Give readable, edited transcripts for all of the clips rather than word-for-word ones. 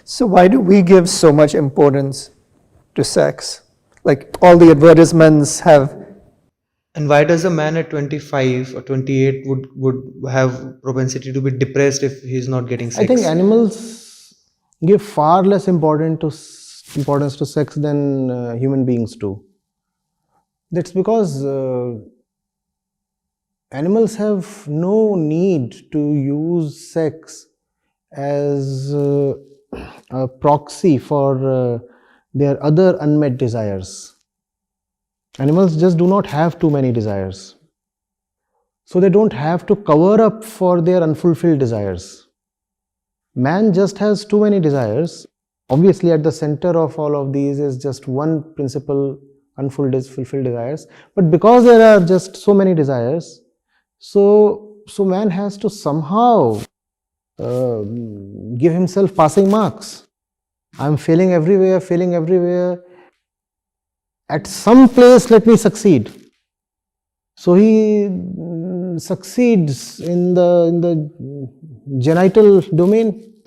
So why do we give so much importance to sex? Like all the advertisements have. And why does a man at 25 or 28 would have propensity to be depressed if he's not getting sex? I think animals give far less importance to sex than human beings do. That's because animals have no need to use sex as a proxy for their other unmet desires. Animals just do not have too many desires. So they don't have to cover up for their unfulfilled desires. Man just has too many desires. Obviously, at the center of all of these is just one principle, unfulfilled desires. But because there are just so many desires, so man has to somehow give himself passing marks. I'm failing everywhere. At some place, let me succeed. So he succeeds in the genital domain.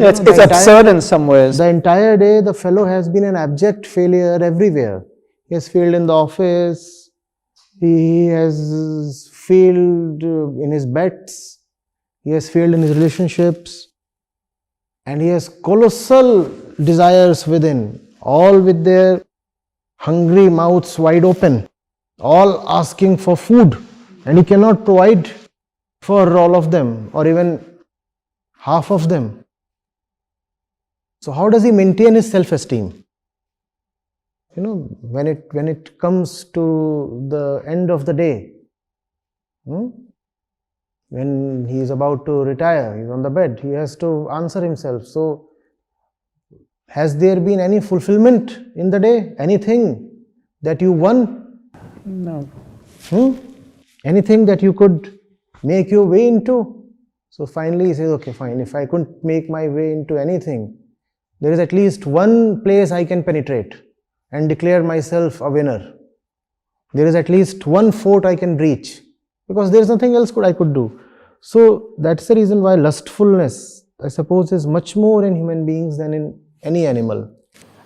It's absurd in some ways. The entire day, the fellow has been an abject failure everywhere. He has failed in the office. He has failed in his bets. He has failed in his relationships. And he has colossal desires within, all with their hungry mouths wide open, all asking for food. And he cannot provide for all of them or even half of them. So how does he maintain his self-esteem? You know, when it comes to the end of the day, when he is about to retire, he is on the bed, he has to answer himself. So, has there been any fulfillment in the day? Anything that you won? No. Anything that you could make your way into? So finally he says, okay, fine, if I couldn't make my way into anything, there is at least one place I can penetrate and declare myself a winner. There is at least one fort I can reach, because there is nothing else I could do. So that's the reason why lustfulness, I suppose, is much more in human beings than in any animal.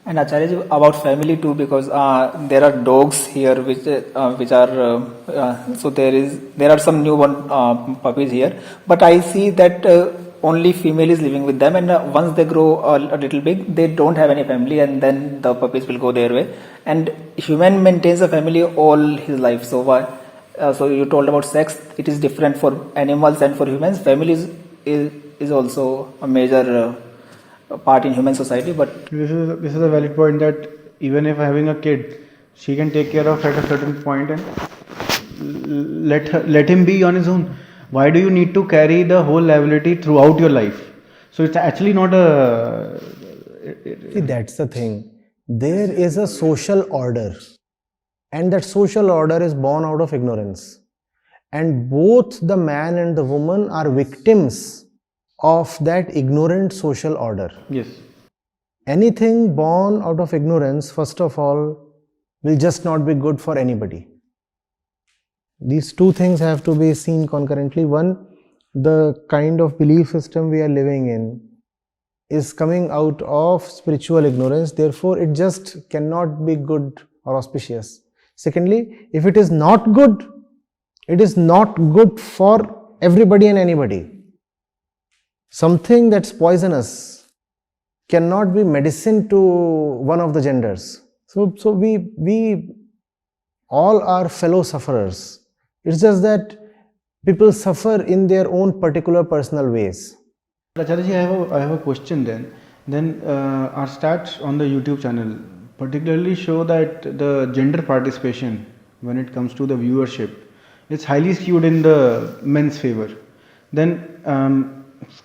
And Acharya, about family too, because there are dogs here which are so there are some newborn puppies here, but I see that only female is living with them, and once they grow a little big, they don't have any family, and then the puppies will go their way. And human maintains a family all his life. So why? So you told about sex; it is different for animals and for humans. Family is also a major part in human society. But this is a valid point, that even if having a kid, she can take care of at a certain point and let him be on his own. Why do you need to carry the whole liability throughout your life? So it's actually not a... See, that's the thing. There is a social order, and that social order is born out of ignorance. And both the man and the woman are victims of that ignorant social order. Yes. Anything born out of ignorance, first of all, will just not be good for anybody. These two things have to be seen concurrently. One, the kind of belief system we are living in is coming out of spiritual ignorance, therefore it just cannot be good or auspicious. Secondly, if it is not good, it is not good for everybody and anybody. Something that's poisonous cannot be medicine to one of the genders. So we all are fellow sufferers. It's just that people suffer in their own particular personal ways. Acharya, I have a question then. Then our stats on the YouTube channel particularly show that the gender participation, when it comes to the viewership, it's highly skewed in the men's favor. Then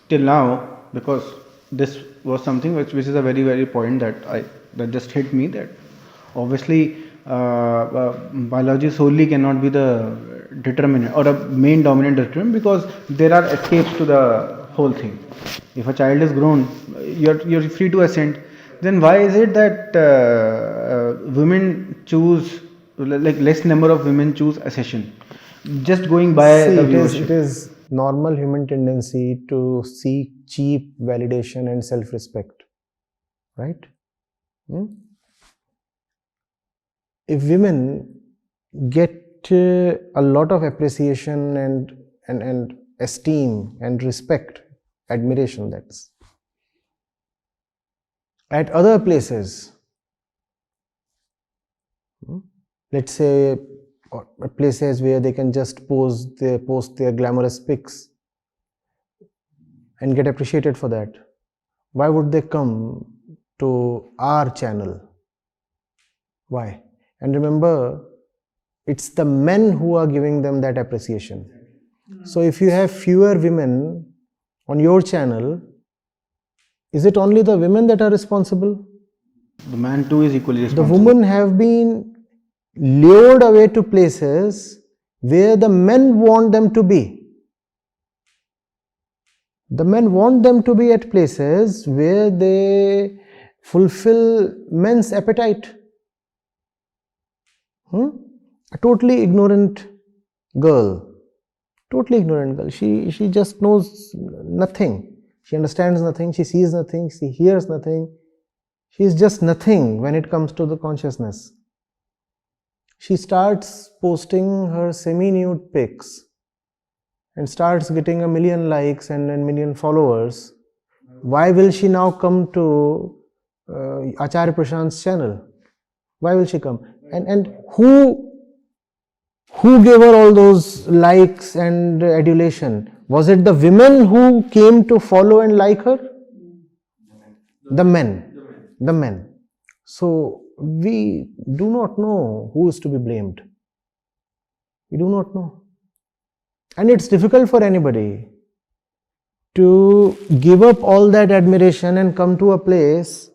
till now, because this was something which is a very, very point that just hit me, that obviously biology solely cannot be the determinant or a main dominant determinant, because there are escapes to the whole thing. If a child is grown, you're free to ascend. Then why is it that women choose, like less number of women choose accession? Just going by the viewership. normal human tendency to seek cheap validation and self-respect, right? If women get a lot of appreciation and esteem and respect, admiration, that's at other places, let's say places where they can just post their glamorous pics and get appreciated for that, why would they come to our channel? Why? And remember, it's the men who are giving them that appreciation. So if you have fewer women on your channel, is it only the women that are responsible? The man too is equally The responsible. women have been lured away to places where the men want them to be. The men want them to be at places where they fulfill men's appetite. A totally ignorant girl, she just knows nothing. She understands nothing, she sees nothing, she hears nothing. She is just nothing when it comes to the consciousness. She starts posting her semi-nude pics and starts getting 1 million likes and 1 million followers. Why will she now come to Acharya Prashant's channel? Why will she come? And who gave her all those likes and adulation? Was it the women who came to follow and like her? The men. So we do not know who is to be blamed. We do not know. And it's difficult for anybody to give up all that admiration and come to a place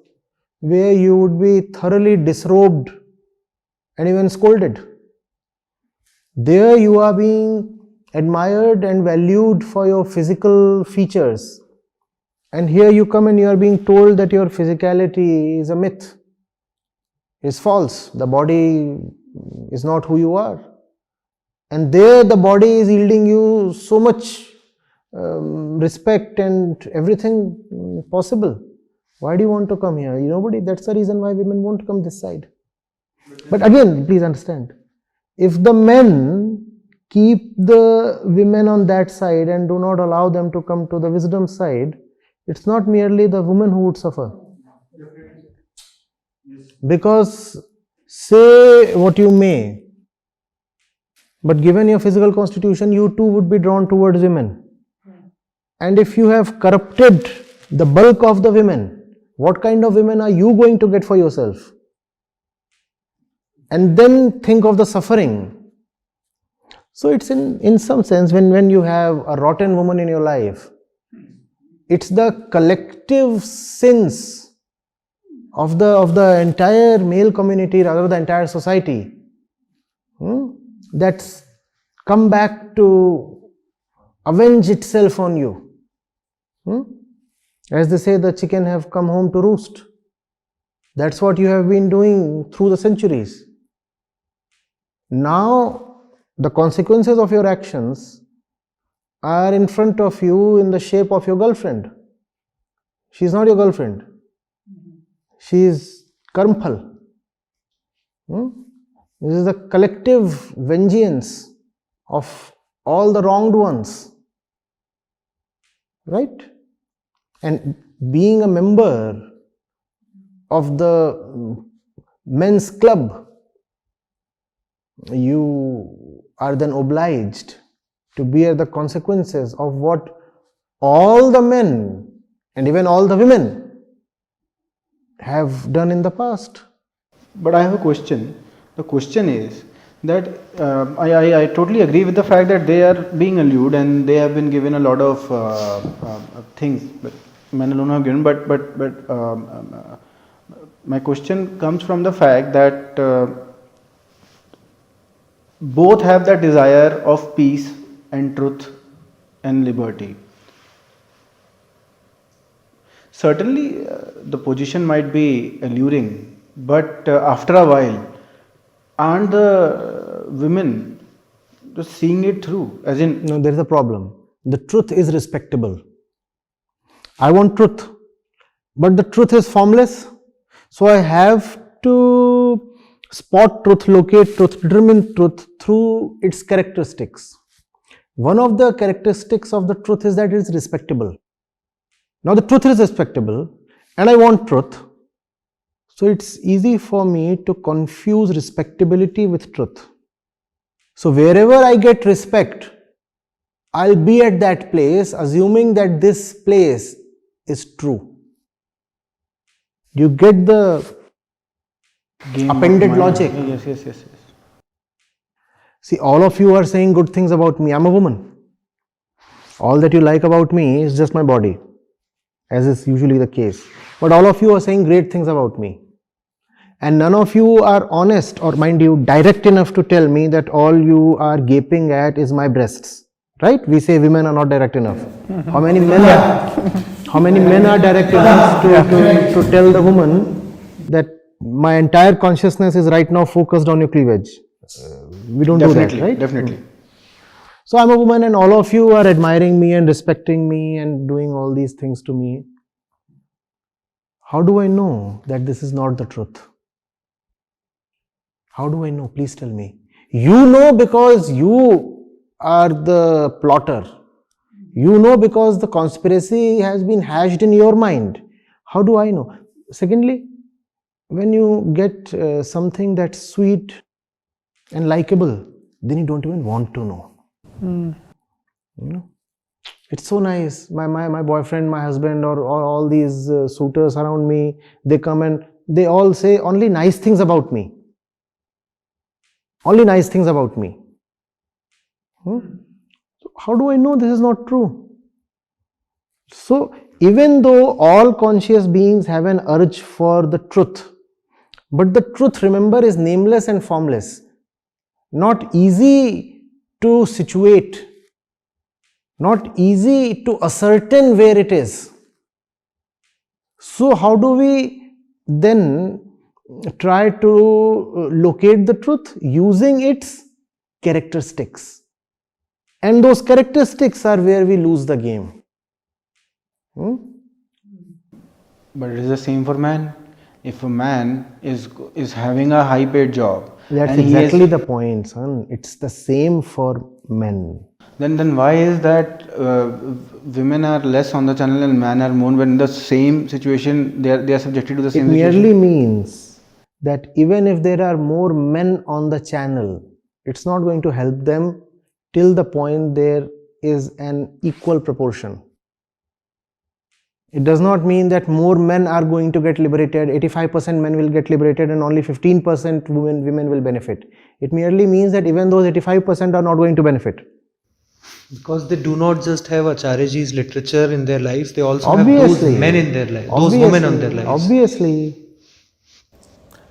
where you would be thoroughly disrobed and even scolded. There you are being admired and valued for your physical features. And here you come and you are being told that your physicality is a myth, is false. The body is not who you are. And there the body is yielding you so much respect and everything possible. Why do you want to come here? Nobody. That's the reason why women won't come this side. But again, please understand, if the men keep the women on that side and do not allow them to come to the wisdom side, it's not merely the woman who would suffer. Because say what you may, but given your physical constitution, you too would be drawn towards women. And if you have corrupted the bulk of the women, what kind of women are you going to get for yourself? And then think of the suffering. So it's in some sense, when you have a rotten woman in your life, it's the collective sins of the entire male community, rather the entire society, that's come back to avenge itself on you. As they say, the chicken have come home to roost. That's what you have been doing through the centuries. Now the consequences of your actions are in front of you in the shape of your girlfriend. She is not your girlfriend. She is Karmphal. This is the collective vengeance of all the wronged ones. Right? And being a member of the men's club, you are then obliged to bear the consequences of what all the men and even all the women have done in the past. But I have a question. The question is that I totally agree with the fact that they are being allured and they have been given a lot of things. But men alone have given. But my question comes from the fact that both have the desire of peace and truth and liberty. Certainly, the position might be alluring, but after a while, aren't the women just seeing it through? As in, No, there is a problem. the truth is respectable. I want truth, but the truth is formless. So I have to spot truth, locate truth, determine truth through its characteristics. One of the characteristics of the truth is that it is respectable. Now the truth is respectable and I want truth. So it's easy for me to confuse respectability with truth. So wherever I get respect, I'll be at that place assuming that this place is true. Do you get the Game of appended mind. logic? Yes. See, all of you are saying good things about me. I'm a woman. All that you like about me is just my body, as is usually the case. But all of you are saying great things about me. And none of you are honest, or mind you, direct enough to tell me that all you are gaping at is my breasts. Right? We say women are not direct enough. How many men are direct enough to tell the woman that my entire consciousness is right now focused on your cleavage? We don't do that, right? Definitely. So I'm a woman and all of you are admiring me and respecting me and doing all these things to me. How do I know that this is not the truth? How do I know? Please tell me. You know because you are the plotter. You know because the conspiracy has been hatched in your mind. How do I know? Secondly, when you get something that's sweet and likable, then you don't even want to know. You know, it's so nice. My boyfriend, my husband, or all these suitors around me, they come and they all say only nice things about me. Only nice things about me. So how do I know this is not true? So even though all conscious beings have an urge for the truth, but the truth, remember, is nameless and formless, not easy to situate, not easy to ascertain where it is. So how do we then try to locate the truth? Using its characteristics. And those characteristics are where we lose the game. But it is the same for man. If a man is having a high paid job, That's and exactly the point, son. It's the same for men. then why is that women are less on the channel and men are more, when in the same situation they are subjected to the It same merely situation? means that even if there are more men on the channel, it's not going to help them till the point there is an equal proportion. It does not mean that more men are going to get liberated, 85% men will get liberated and only 15% women will benefit. It merely means that even those 85% are not going to benefit. Because they do not just have Acharyaji's literature in their lives, they also have Obviously. those men in their lives, those women on their lives. Obviously.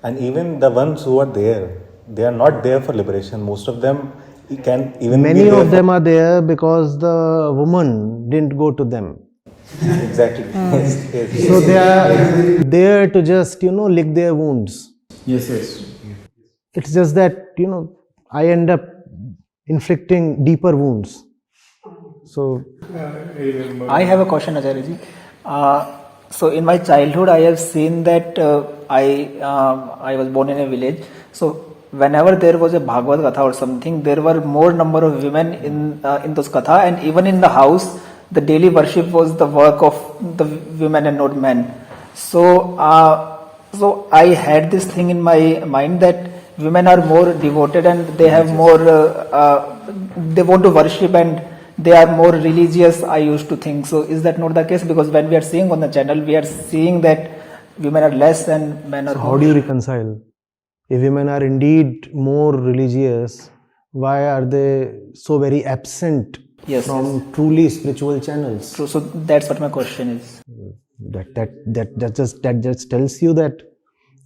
And even the ones who are there, they are not there for liberation. Most of them can even be Many there of them are there because the woman didn't go to them. exactly. Yes. So they are there to just, lick their wounds. Yes. It's just that, I end up inflicting deeper wounds. So, I have a question, Acharyaji. So in my childhood, I have seen that I was born in a village. So whenever there was a Bhagavad Katha or something, there were more number of women in those Katha, and even in the house, the daily worship was the work of the women and not men. So I had this thing in my mind that women are more devoted and they have more, they want to worship and they are more religious, I used to think. So is that not the case? Because when we are seeing on the channel, we are seeing that women are less and men are so more. how do you reconcile? If women are indeed more religious, why are they so very absent from truly spiritual channels? True. So that's what my question is. That just tells you that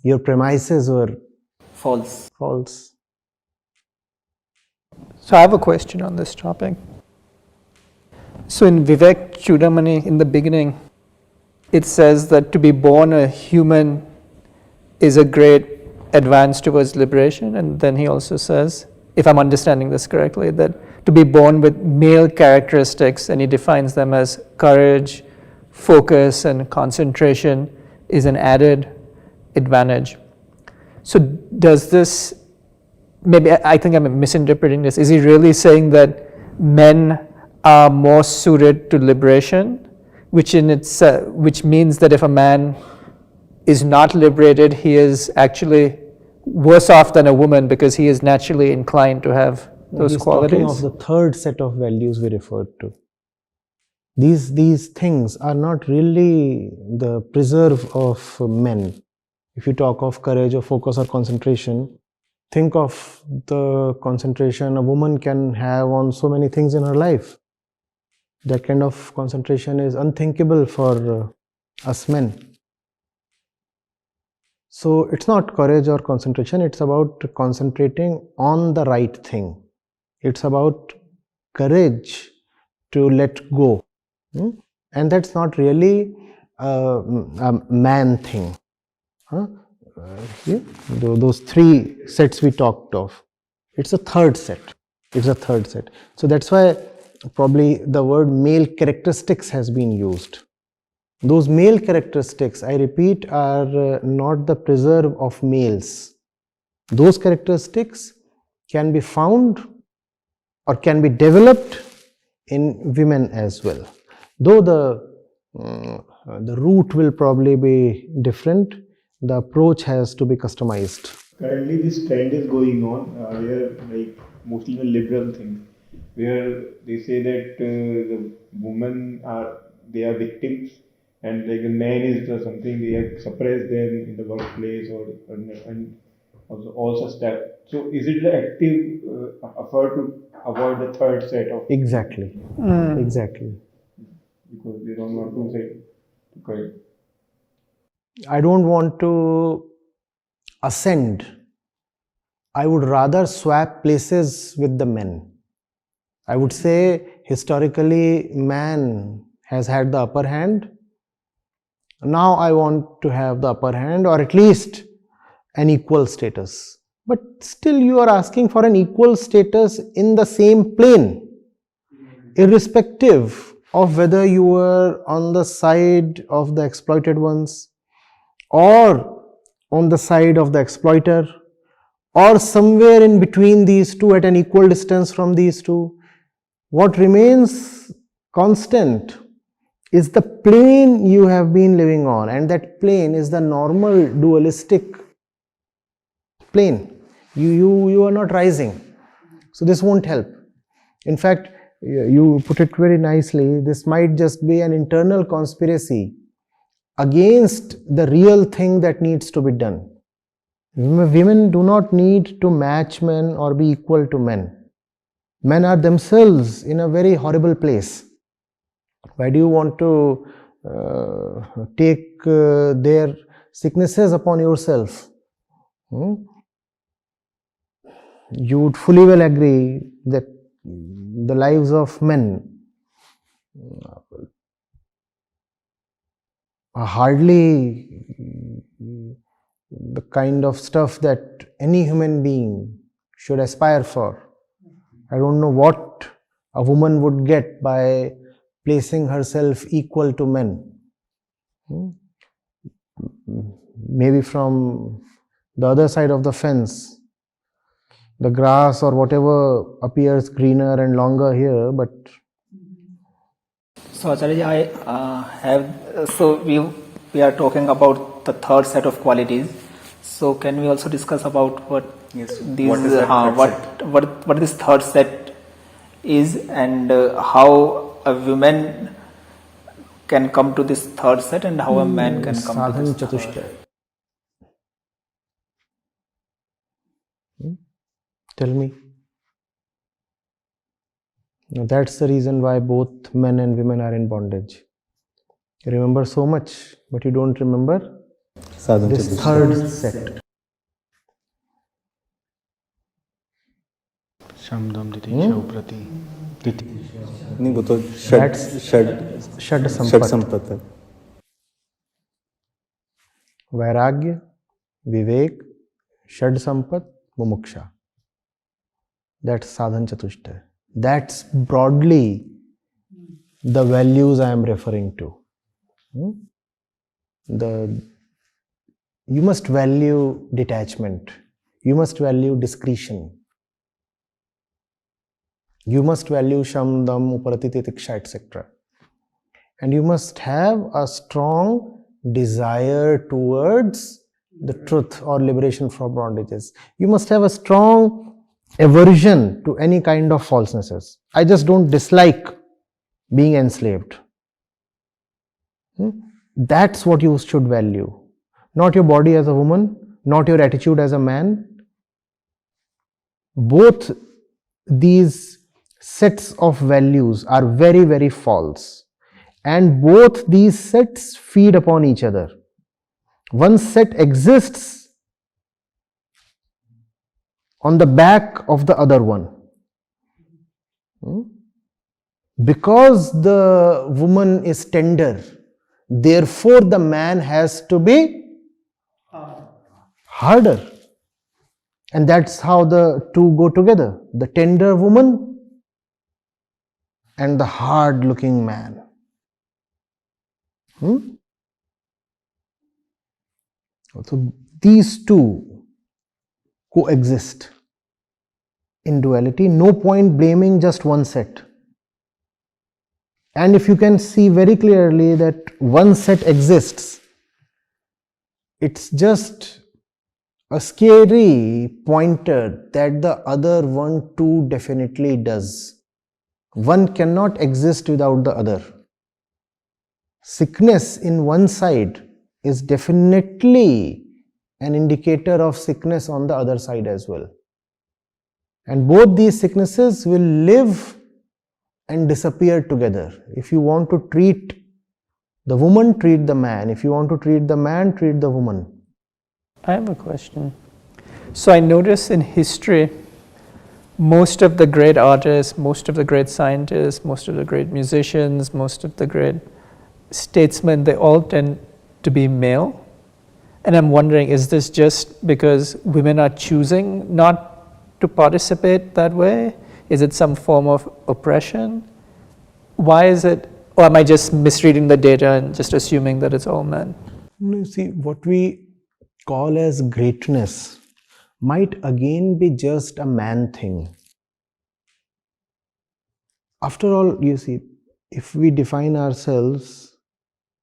your premises were False. false. So I have a question on this topic. So in Vivek Chudamani, in the beginning, it says that to be born a human is a great advance towards liberation. And then he also says, if I'm understanding this correctly, that to be born with male characteristics, and he defines them as courage, focus, and concentration is an added advantage. So does this, maybe I think I'm misinterpreting this, is he really saying that men are more suited to liberation, which means that if a man is not liberated, he is actually worse off than a woman because he is naturally inclined to have those He's qualities? talking of the third set of values we referred to. These things are not really the preserve of men. If you talk of courage or focus or concentration, think of the concentration a woman can have on so many things in her life. That kind of concentration is unthinkable for us men. So it's not courage or concentration, it's about concentrating on the right thing. It's about courage to let go. And that's not really a man thing. Those three sets we talked of, it's a third set. It's a third set. So that's why probably the word male characteristics has been used. Those male characteristics, I repeat, are not the preserve of males. Those characteristics can be found or can be developed in women as well. Though the route will probably be different, the approach has to be customized. Currently, this trend is going on where, like, mostly the liberal thing, where they say that the women are victims, and like the man is something they have suppressed them in the workplace and also all such stuff. So, is it the active effort to avoid the third set of Exactly. Exactly. because they don't want to say okay. I don't want to ascend. I would rather swap places with the men. I would say historically man has had the upper hand. Now I want to have the upper hand, or at least an equal status. But still you are asking for an equal status in the same plane, irrespective of whether you were on the side of the exploited ones, or on the side of the exploiter, or somewhere in between these two at an equal distance from these two. What remains constant is the plane you have been living on, and that plane is the normal dualistic plane. You are not rising. So this won't help. In fact, you put it very nicely, this might just be an internal conspiracy against the real thing that needs to be done. Women do not need to match men or be equal to men. Men are themselves in a very horrible place. Why do you want to take their sicknesses upon yourself? You would fully well agree that the lives of men are hardly the kind of stuff that any human being should aspire for. I don't know what a woman would get by placing herself equal to men. Maybe from the other side of the fence, the grass or whatever appears greener and longer here, but So Acharya, we are talking about the third set of qualities. So can we also discuss about what Yes. these What is that what this third set is, and how a woman can come to this third set, and how a man can come to sadhan this third. chatushtaya. Tell me. Now that's the reason why both men and women are in bondage. You remember so much, but you don't remember Sadhan this chatushtaya. third set. Shamdam Titisha Uprati. नहीं वो तो That's षड Shad षड Sampat. Sampat है. Vairagya, Vivek, Shad Sampat, Mumuksha. That's sadhan chatushtaya. That's broadly the values I am referring to. You must value detachment. You must value discretion. You must value sham, dam, uparati, titiksha, etc. And you must have a strong desire towards the truth or liberation from bondages. You must have a strong aversion to any kind of falsenesses. I just don't dislike being enslaved. That's what you should value. Not your body as a woman, not your attitude as a man. Both these sets of values are very, very false. And both these sets feed upon each other. One set exists on the back of the other one. Because the woman is tender, therefore the man has to be harder. And that's how the two go together. The tender woman and the hard looking man. So these two coexist in duality. No point blaming just one set. And if you can see very clearly that one set exists, it's just a scary pointer that the other one too definitely does. One cannot exist without the other. Sickness in one side is definitely an indicator of sickness on the other side as well. And both these sicknesses will live and disappear together. If you want to treat the woman, treat the man. If you want to treat the man, treat the woman. I have a question. So I notice in history, most of the great artists, most of the great scientists, most of the great musicians, most of the great statesmen, they all tend to be male. And I'm wondering, is this just because women are choosing not to participate that way? Is it some form of oppression? Why is it, or am I just misreading the data and just assuming that it's all men? You see, what we call as greatness might again be just a man thing. After all, you see, if we define ourselves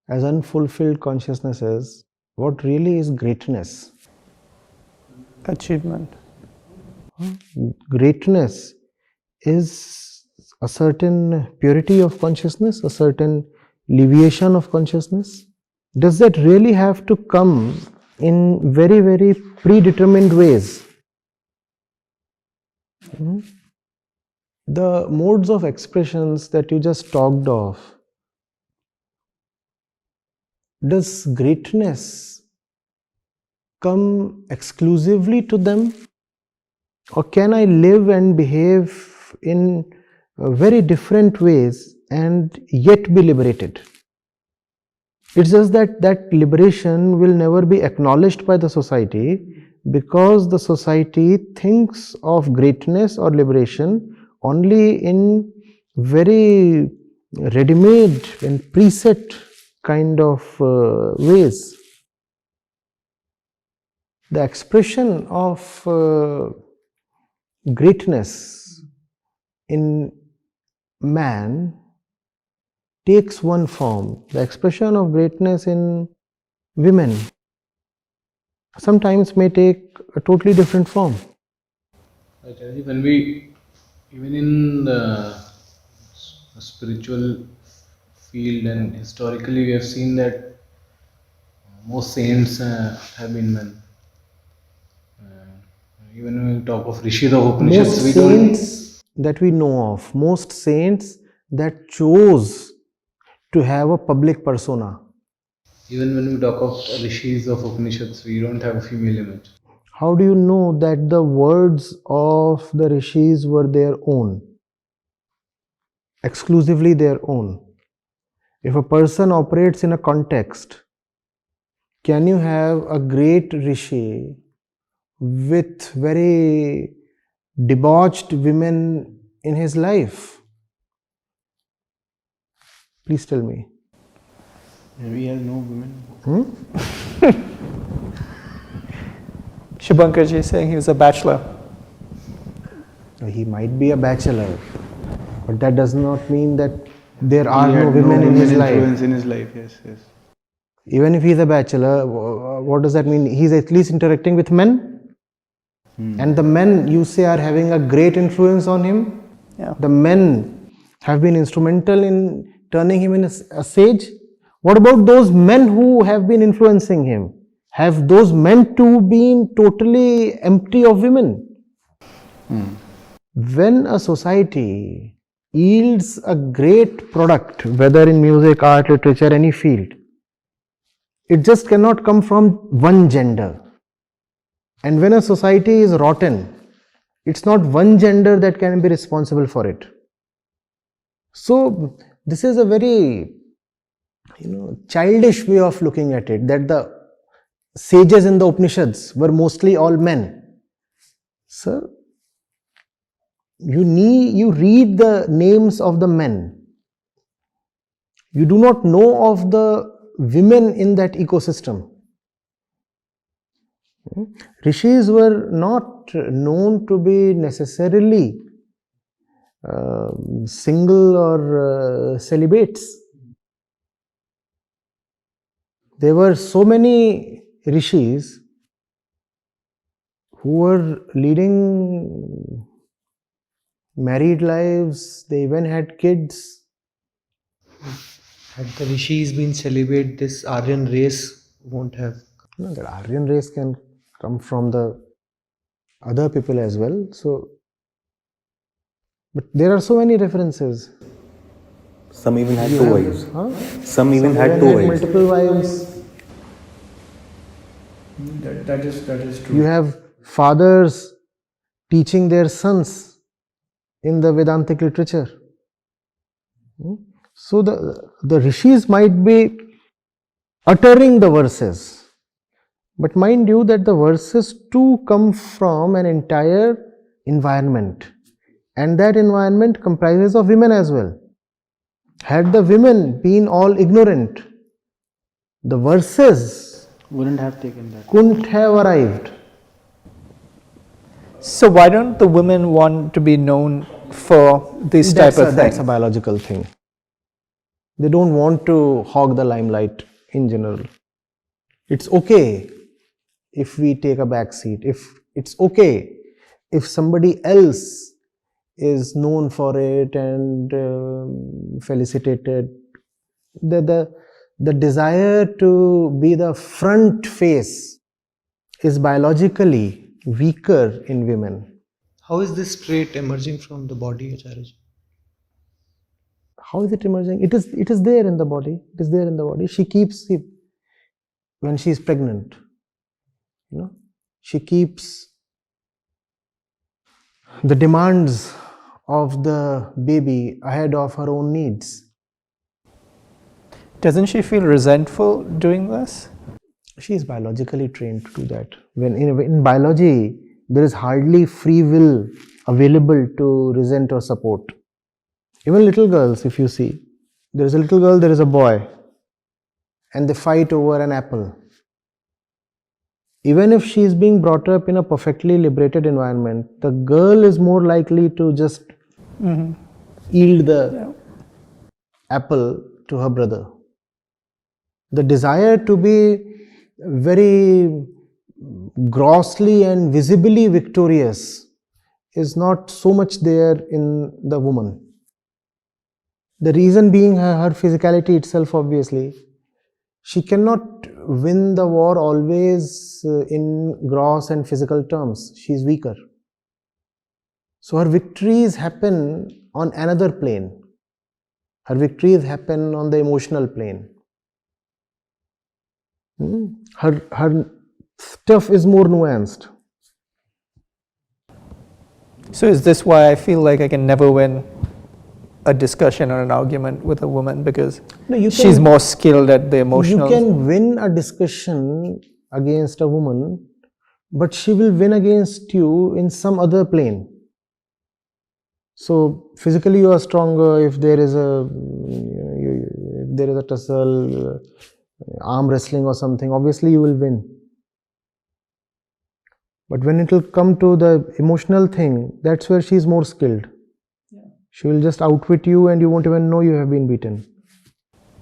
as unfulfilled consciousnesses, what really is greatness? Achievement. Greatness is a certain purity of consciousness, a certain alleviation of consciousness. Does that really have to come in very, very predetermined ways? The modes of expressions that you just talked of, does greatness come exclusively to them? Or can I live and behave in very different ways and yet be liberated? It's just that that liberation will never be acknowledged by the society, because the society thinks of greatness or liberation only in very ready-made and preset kind of ways. The expression of greatness in man takes one form. The expression of greatness in women sometimes may take a totally different form. When we, even in the spiritual field and historically, we have seen that most saints have been men. Even when we talk of Rishis of Upanishads, Most saints that we know of, most saints that chose to have a public persona. Even when we talk of Rishis of Upanishads, we don't have a female image. How do you know that the words of the Rishis were their own? Exclusively their own. If a person operates in a context, can you have a great Rishi with very debauched women in his life? Please tell me. Maybe he has no women. Shubhankarji is saying he was a bachelor. He might be a bachelor, but that does not mean that there are He no had women in his influence life. in his life. Yes, yes. Even if he is a bachelor, what does that mean? He's at least interacting with men. And the men, you say, are having a great influence on him. Yeah. The men have been instrumental in turning him into a sage. What about those men who have been influencing him? Have those men too been totally empty of women? When a society yields a great product, whether in music, art, literature, any field, it just cannot come from one gender. And when a society is rotten, it's not one gender that can be responsible for it. So this is a very childish way of looking at it, that the sages in the Upanishads were mostly all men. Sir, you read the names of the men. You do not know of the women in that ecosystem. Rishis were not known to be necessarily single or celibates. There were so many rishis who were leading married lives, they even had kids. Had the rishis been celibate, this Aryan race won't have. No, the Aryan race can come from the other people as well. So, but there are so many references. Some even had two wives. Huh? Some even had Some two had wives. multiple wives. That is true. You have fathers teaching their sons in the Vedantic literature. So the rishis might be uttering the verses, but mind you that the verses too come from an entire environment, and that environment comprises of women as well. Had the women been all ignorant, the verses Wouldn't have taken that. couldn't have arrived. So why don't the women want to be known for this type of That's a thing? biological thing. They don't want to hog the limelight in general. It's okay if we take a back seat. It's okay if somebody else is known for it and felicitated. The desire to be the front face is biologically weaker in women. How is this trait emerging from the body, Acharya? How is it emerging? It is there in the body. It is there in the body. She keeps it when she is pregnant. She keeps the demands of the baby ahead of her own needs. Doesn't she feel resentful doing this? She is biologically trained to do that. When in biology, there is hardly free will available to resent or support. Even little girls, if you see, there is a little girl, there is a boy, and they fight over an apple. Even if she is being brought up in a perfectly liberated environment, the girl is more likely to just yield the apple to her brother. The desire to be very grossly and visibly victorious is not so much there in the woman. The reason being her physicality itself, obviously. She cannot win the war always in gross and physical terms. She is weaker. So her victories happen on another plane. Her victories happen on the emotional plane. Her stuff is more nuanced. So is this why I feel like I can never win a discussion or an argument with a woman, because she's more skilled at the emotional? You can win a discussion against a woman, but she will win against you in some other plane. So physically you are stronger. If there is a tussle, arm wrestling or something, obviously you will win. But when it will come to the emotional thing, that's where she is more skilled. She will just outwit you and you won't even know you have been beaten.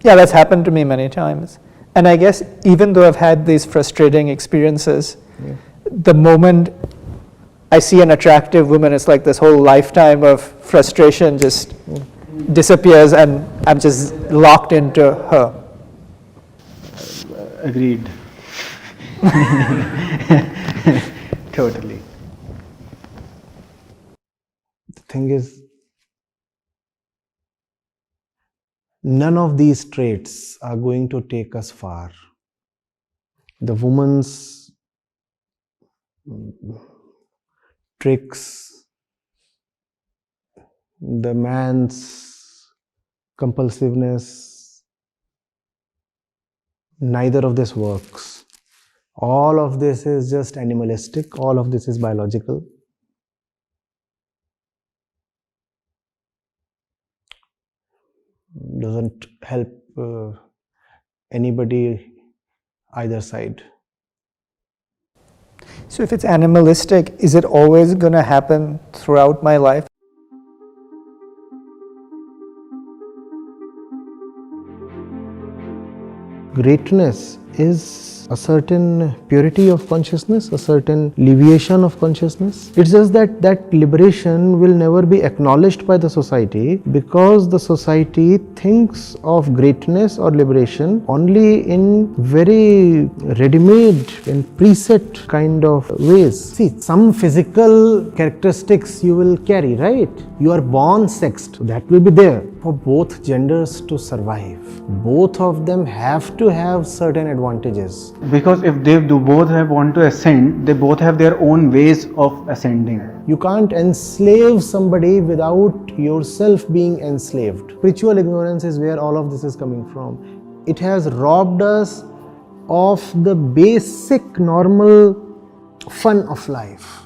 Yeah, that's happened to me many times. And I guess even though I've had these frustrating experiences, the moment I see an attractive woman, it's like this whole lifetime of frustration just disappears and I'm just locked into her. Agreed. Totally. The thing is, none of these traits are going to take us far. The woman's tricks, the man's compulsiveness, neither of this works. All of this is just animalistic, all of this is biological. Doesn't help anybody either side. So if it's animalistic, is it always going to happen throughout my life? Greatness is a certain purity of consciousness, a certain alleviation of consciousness. It's just that that liberation will never be acknowledged by the society because the society thinks of greatness or liberation only in very ready-made and preset kind of ways. See, some physical characteristics you will carry, right? You are born sexed, that will be there for both genders to survive. Both of them have to have certain advantages. Because if they do both want to ascend, they both have their own ways of ascending. You can't enslave somebody without yourself being enslaved. Spiritual ignorance is where all of this is coming from. It has robbed us of the basic normal fun of life.